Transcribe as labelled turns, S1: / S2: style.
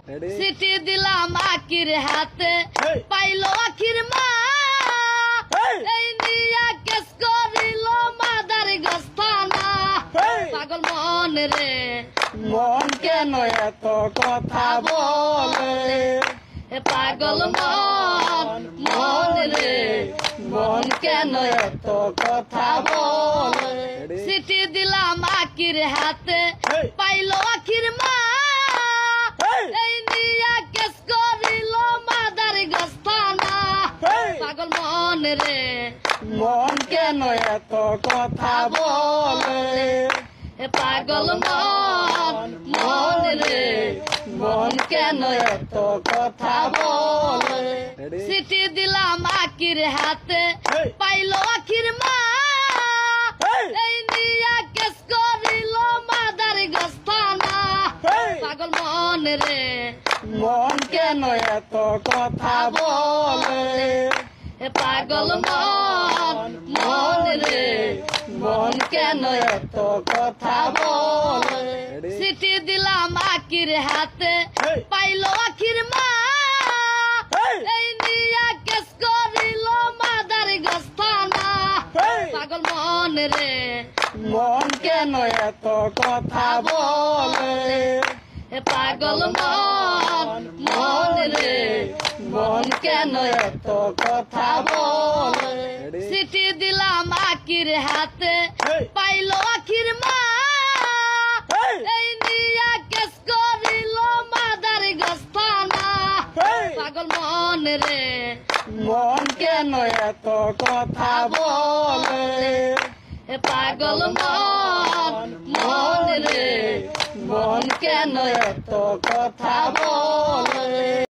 S1: city দিলাম আখির হাতে পাইলো আখির মা এই নিয়া কেস করিল মাদার গস্তানা পাগল মন রে
S2: মন কেন এত কথা বলে
S1: পাগল মন মন রে
S2: মন কেন এত কথা বলে
S1: সিটি দিলাম আখির হাতে পাইলো আখির মা এই নিয়া কেস করিল মাদার গস্তানা পাগল মন রে
S2: মন কেন এত কথা বলে
S1: পাগল মন মন রে
S2: মন কেন এত কথা বলে
S1: সিটি দিলাম আখির হাতে পাইলো আখির মা এই নিয়া কেস করিল মাদার গস্তানা পাগল মন রে
S2: মন কেন এত কথা বলে
S1: পাগল মন মন রে
S2: মন কেন এত কথা বলে
S1: সিটি দিলাম আখির হাতে পাইলো আখির মা এই নিয়া কেস করিল মাদার গস্তানা পাগল মন রে
S2: মন কেন এত কথা বলে
S1: পাগল মন মন রে
S2: মন কেন এত কথা বলে
S1: সিটি দিলাম আখির হাতে পাইলো আখির মা এই নিয়া কেস করিল মাদার গস্তানা পাগল মন রে
S2: মন কেন এত কথা বলে
S1: পাগল মন মন রে
S2: মন কেন এত কথা বলে